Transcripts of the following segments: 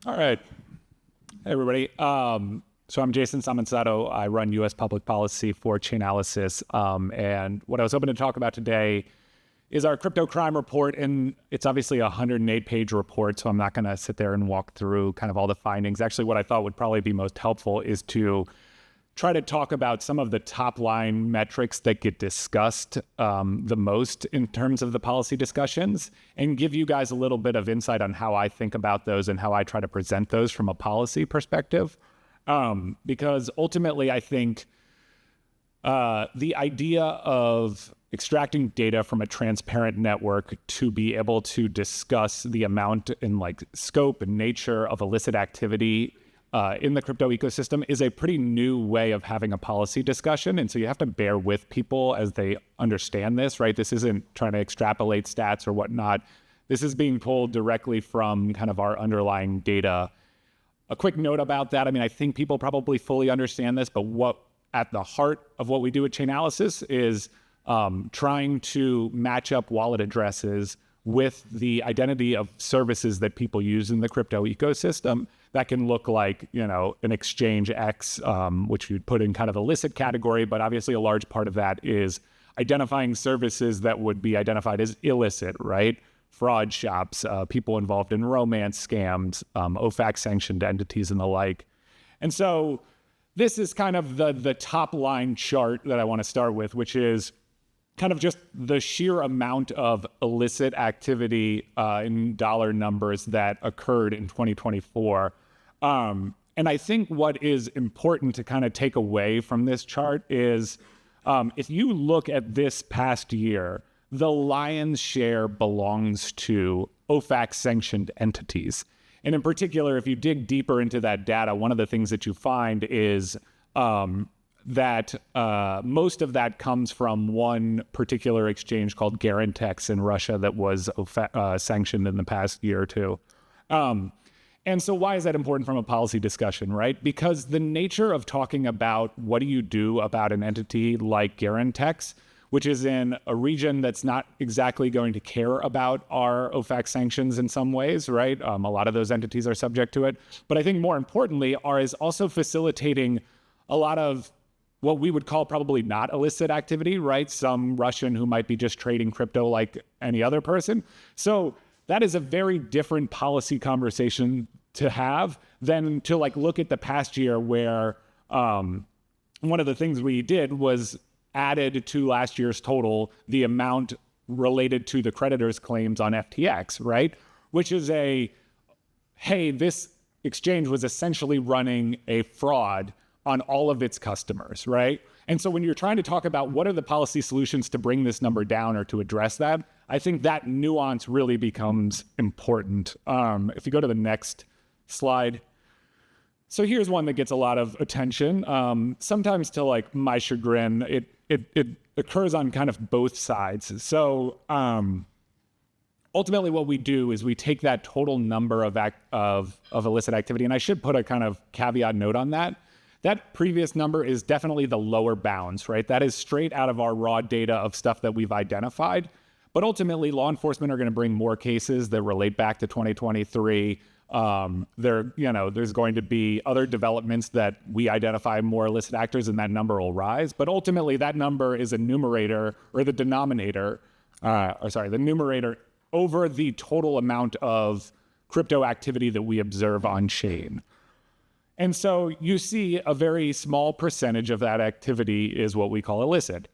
All right. Hey, everybody. So I'm Jason Samonsato. I run U.S. public policy for Chainalysis. And what I was hoping to talk about today is our crypto crime report. And it's obviously a 108-page report, so I'm not going to sit there and walk through kind of all the findings. Actually, what I thought would probably be most helpful is to try to talk about some of the top line metrics that get discussed the most in terms of the policy discussions, and give you guys a little bit of insight on how I think about those and how I try to present those from a policy perspective. Because ultimately, I think the idea of extracting data from a transparent network to be able to discuss the amount and scope and nature of illicit activity in the crypto ecosystem is a pretty new way of having a policy discussion. And so you have to bear with people as they understand this, right? This isn't trying to extrapolate stats or whatnot. This is being pulled directly from kind of our underlying data. A quick note about that. I mean, I think people probably fully understand this, but what at the heart of what we do at Chainalysis is trying to match up wallet addresses with the identity of services that people use in the crypto ecosystem. That can look like, an exchange X, which you'd put in kind of illicit category, but obviously a large part of that is identifying services that would be identified as illicit, right? Fraud shops, people involved in romance scams, OFAC sanctioned entities and the like. And so this is kind of the top line chart that I want to start with, which is kind of just the sheer amount of illicit activity in dollar numbers that occurred in 2024. And I think what is important to kind of take away from this chart is if you look at this past year, the lion's share belongs to OFAC sanctioned entities. And in particular, if you dig deeper into that data, one of the things that you find is that most of that comes from one particular exchange called Garantex in Russia that was sanctioned in the past year or two. And so why is that important from a policy discussion, right? Because the nature of talking about what do you do about an entity like Garantex, which is in a region that's not exactly going to care about our OFAC sanctions in some ways, right? A lot of those entities are subject to it. But I think more importantly, is also facilitating a lot of what we would call probably not illicit activity, right? Some Russian who might be just trading crypto like any other person. So that is a very different policy conversation to have than to look at the past year where one of the things we did was added to last year's total the amount related to the creditor's claims on FTX, right? Which is hey, this exchange was essentially running a fraud on all of its customers, right? And so when you're trying to talk about what are the policy solutions to bring this number down or to address that, I think that nuance really becomes important. If you go to the next slide. So here's one that gets a lot of attention. Sometimes to my chagrin, it occurs on kind of both sides. So ultimately what we do is we take that total number of illicit activity, and I should put a kind of caveat note on that. That previous number is definitely the lower bounds, right? That is straight out of our raw data of stuff that we've identified. But ultimately, law enforcement are going to bring more cases that relate back to 2023. There's going to be other developments that we identify more illicit actors, and that number will rise. But ultimately, that number is a numerator, or the numerator over the total amount of crypto activity that we observe on chain. And so you see a very small percentage of that activity is what we call illicit.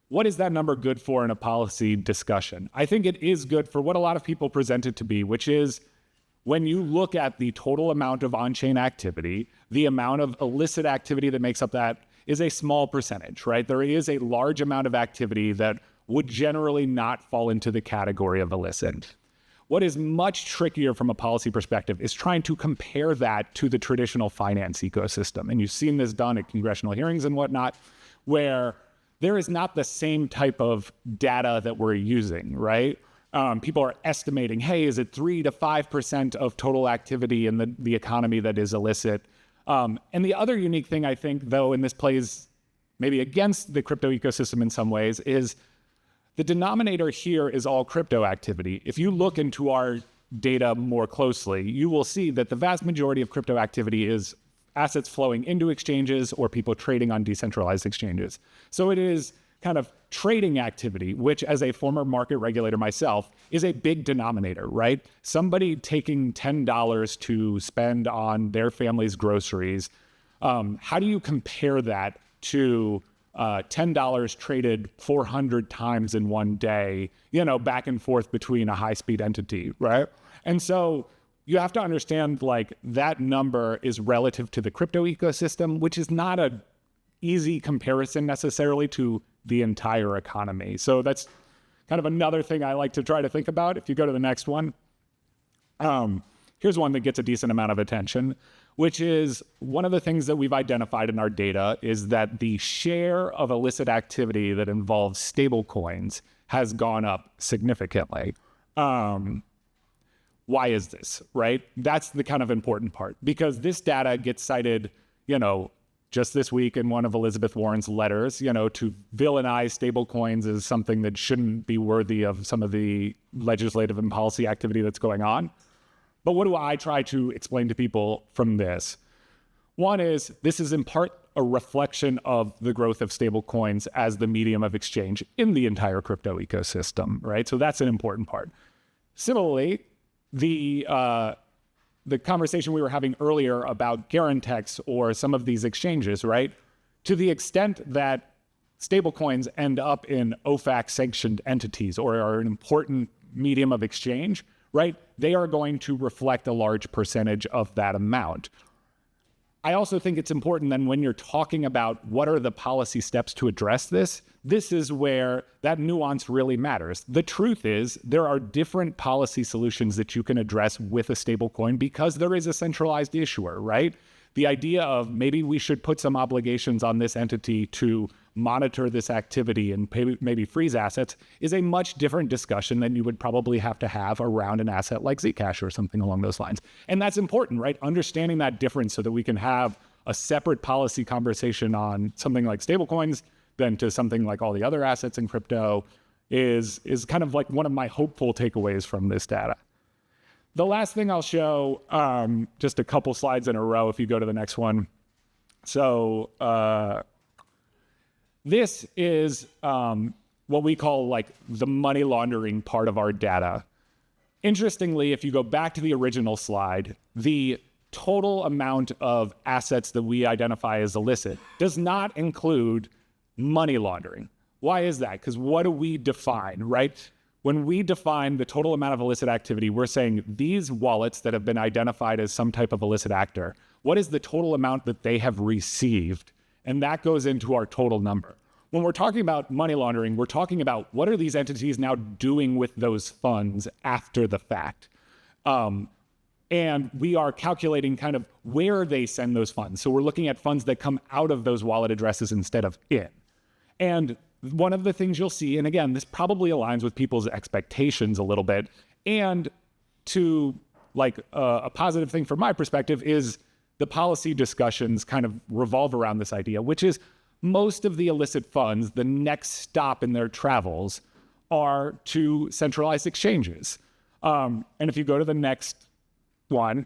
What is that number good for in a policy discussion? I think it is good for what a lot of people present it to be, which is when you look at the total amount of on-chain activity, the amount of illicit activity that makes up that is a small percentage, right? There is a large amount of activity that would generally not fall into the category of illicit. What is much trickier from a policy perspective is trying to compare that to the traditional finance ecosystem. And you've seen this done at congressional hearings and whatnot, where there is not the same type of data that we're using, right? People are estimating, hey, is it 3 to 5% of total activity in the economy that is illicit? And the other unique thing, I think, though, and this plays maybe against the crypto ecosystem in some ways, is the denominator here is all crypto activity. If you look into our data more closely, you will see that the vast majority of crypto activity is assets flowing into exchanges or people trading on decentralized exchanges. So it is kind of trading activity, which as a former market regulator myself is a big denominator, right? Somebody taking $10 to spend on their family's groceries, how do you compare that to $10 traded 400 times in one day, back and forth between a high-speed entity, right? And so you have to understand like that number is relative to the crypto ecosystem, which is not an easy comparison necessarily to the entire economy. So that's kind of another thing I like to try to think about. If you go to the next one, here's one that gets a decent amount of attention, which is one of the things that we've identified in our data is that the share of illicit activity that involves stable coins has gone up significantly. Why is this, right? That's the kind of important part, because this data gets cited, just this week in one of Elizabeth Warren's letters, to villainize stablecoins as something that shouldn't be worthy of some of the legislative and policy activity that's going on. But what do I try to explain to people from this? One is this is in part a reflection of the growth of stablecoins as the medium of exchange in the entire crypto ecosystem, right? So that's an important part. Similarly, the conversation we were having earlier about Garantex or some of these exchanges, right? To the extent that stablecoins end up in OFAC-sanctioned entities or are an important medium of exchange, right? They are going to reflect a large percentage of that amount. I also think it's important then when you're talking about what are the policy steps to address this, this is where that nuance really matters. The truth is there are different policy solutions that you can address with a stablecoin because there is a centralized issuer, right? The idea of maybe we should put some obligations on this entity to monitor this activity and maybe freeze assets is a much different discussion than you would probably have to have around an asset like Zcash or something along those lines. And that's important, right? Understanding that difference so that we can have a separate policy conversation on something like stablecoins than to something like all the other assets in crypto is kind of like one of my hopeful takeaways from this data. The last thing I'll show, just a couple slides in a row if you go to the next one. So this is what we call like the money laundering part of our data. Interestingly, if you go back to the original slide, the total amount of assets that we identify as illicit does not include money laundering. Why is that? Because what do we define, right? When we define the total amount of illicit activity, we're saying these wallets that have been identified as some type of illicit actor, what is the total amount that they have received? And that goes into our total number. When we're talking about money laundering, we're talking about what are these entities now doing with those funds after the fact? And we are calculating kind of where they send those funds. So we're looking at funds that come out of those wallet addresses instead of in. And one of the things you'll see, and again, this probably aligns with people's expectations a little bit, and to like a positive thing from my perspective is the policy discussions kind of revolve around this idea, which is most of the illicit funds, the next stop in their travels are to centralized exchanges. And if you go to the next one,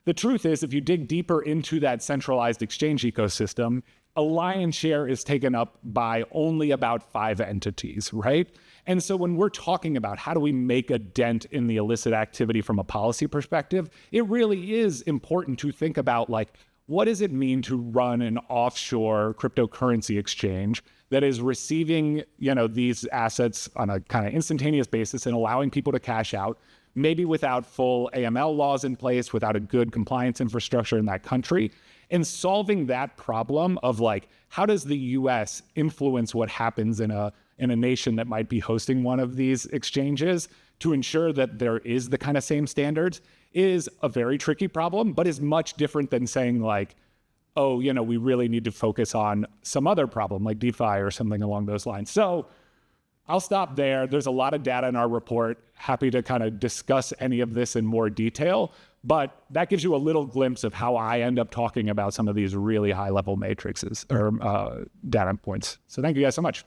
the truth is if you dig deeper into that centralized exchange ecosystem, a lion's share is taken up by only about 5 entities, right? And so when we're talking about how do we make a dent in the illicit activity from a policy perspective, it really is important to think about like, what does it mean to run an offshore cryptocurrency exchange that is receiving, these assets on a kind of instantaneous basis and allowing people to cash out, maybe without full AML laws in place, without a good compliance infrastructure in that country, and solving that problem of like, how does the US influence what happens in a nation that might be hosting one of these exchanges to ensure that there is the kind of same standards is a very tricky problem, but is much different than saying like, oh, we really need to focus on some other problem like DeFi or something along those lines. So I'll stop there. There's a lot of data in our report. Happy to kind of discuss any of this in more detail, but that gives you a little glimpse of how I end up talking about some of these really high level matrices or data points. So thank you guys so much.